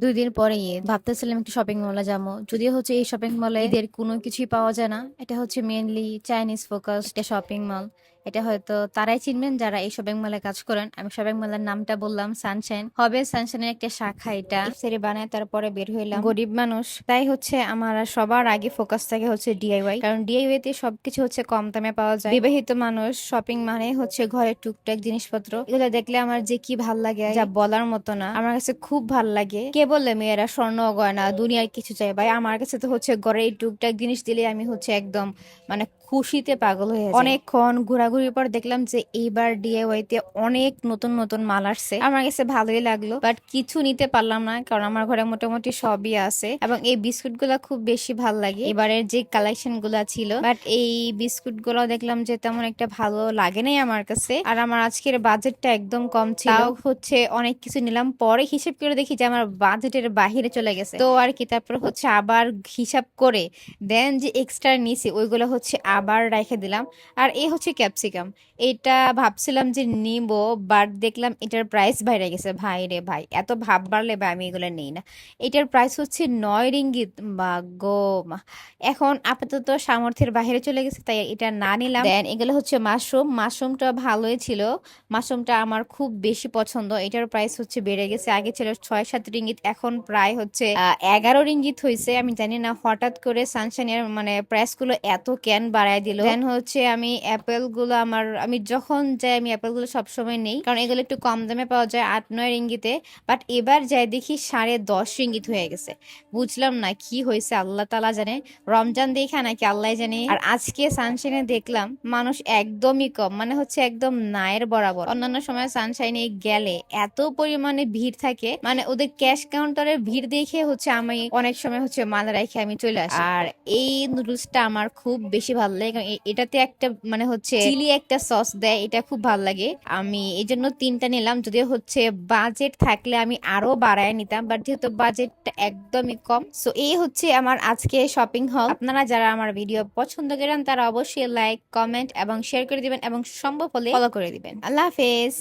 2 দিন পরে ঈদ, ভাবতেছিলাম একটু শপিং মলে যাবো। যদিও হচ্ছে এই শপিং মলে ঈদের কোনো কিছুই পাওয়া যায় না। এটা হচ্ছে মেইনলি চাইনিজ ফোকাস একটা শপিং মল। এটা হয়তো তারাই চিনবেন যারা এই শপিং মলে কাজ করেন। আমি শপিং মলের নামটা বললাম সানশাইন। হবে সানশাইনের একটা শাখা এটা। ইফতারি বানায় তারপরে বের হইলাম। গরিব মানুষ তাই হচ্ছে আমার সবার আগে ফোকাস থাকে হচ্ছে ডিআইওয়াই, কারণ ডিআইওয়াই তে সবকিছু হচ্ছে কম দামে পাওয়া যায়। বিবাহিত মানুষ শপিং মানে হচ্ছে ঘরের টুকটাক জিনিসপত্র, এগুলো দেখলে আমার যে কি ভাল লাগে যা বলার মতো না। আমার কাছে খুব ভাল লাগে। কে বললে মেয়েরা স্বর্ণ গয়না দুনিয়ার কিছু চাই, ভাই আমার কাছে তো হচ্ছে ঘরে এই টুকটাক জিনিস দিলে আমি হচ্ছে একদম মানে খুশিতে পাগল হয়ে যাই। অনেকক্ষণ ঘোরাঘুরির পর দেখলাম যে এইবার ডিআইওয়াই তে অনেক নতুন নতুন মাল আসছে। আমার কাছে ভালোই লাগলো, বাট কিছু নিতে পারলাম না কারণ আমার ঘরে মোটামুটি সবই আছে। এবং এই বিস্কুট গুলা খুব বেশি ভাল লাগে এবারের যে কালেকশন গুলা ছিল, বাট এই বিস্কুট গুলো দেখলাম যে তেমন একটা ভালো লাগে নাই আমার কাছে। আর আমার আজকের বাজেটটা একদম কম ছিল, তাও হচ্ছে অনেক কিছু নিলাম। পরে হিসেব করে দেখি যে আমার বাজেটের বাহিরে চলে গেছে, তো আর কি তারপর হচ্ছে আবার হিসাব করে দেন যে এক্সট্রা নিছি ওইগুলো হচ্ছে আবার রেখে দিলাম। আর এই হচ্ছে ক্যাপসিকাম, এটা ভাবছিলাম যে নিব, বাট দেখলাম এটার প্রাইস বাইরে গেছে। ভাই রে ভাই, এত ভাব বাড়লে ভাই আমি এগুলো নেই না। এটার প্রাইস হচ্ছে 9 রিঙ্গিত। বা গো মা। এখন আপাতত সামর্থ্যের বাইরে চলে গেছে তাই এটা না নিলাম। দেন এগুলো হচ্ছে মাশরুম, মাশরুমটা ভালোই ছিল। মাশরুমটা আমার খুব বেশি পছন্দ। এটার প্রাইস হচ্ছে বেড়ে গেছে, আগে ছিল 6-7 রিঙ্গিত, এখন প্রায় হচ্ছে 11 রিঙ্গিত হয়েছে। আমি জানি না হঠাৎ করে সানশাইনের মানে প্রাইস গুলো এত কেন বাড়ায় দিল। দেন হচ্ছে আমি অ্যাপেল গুলো আমি যখন যাই আমি অ্যাপেল গুলো সবসময় নেই, কারণ এগুলো একটু কম দামে পাওয়া যায় 8-9 রিঙ্গিতে। বাট এবার যাই দেখি 10.5 রিঙ্গিত হয়ে গেছে। বুঝলাম না কি হয়েছে, আল্লাহ তালা জানে। রমজান দেখা নাকি আল্লাহ জানে। আর আজকে সানশাইনে দেখলাম মানুষ একদমই কম, মানে হচ্ছে একদম নায়ের বরাবর। অন্যান্য সময় সানশাইনে গেলে এত পরিমাণে ভিড় থাকে, মানে ওদের ক্যাশ কাউন্টারের ভিড় দেখে হচ্ছে আমি অনেক সময় হচ্ছে মাল রেখে আমি চলে আসি। আর এই নুডলসটা আমার খুব বেশি ভালো লাগে, কারণ এটাতে একটা মানে হচ্ছে চিলি একটা সস দেয়, এটা খুব ভালো লাগে। আমি এই জন্য 3টা নিলাম। যদিও হচ্ছে বাজেট থাকলে আমি আরো বাড়ায় নিতাম, বাট যেহেতু বাজেটটা একদমই কম, সো এই হচ্ছে আমার আজকে শপিং হল। আপনারা যারা আমার ভিডিও পছন্দ করেন তারা অবশ্যই লাইক, কমেন্ট এবং শেয়ার করে দিবেন এবং সম্ভব হলে ফলো করে দিবেন। আল্লাহ হাফেজ।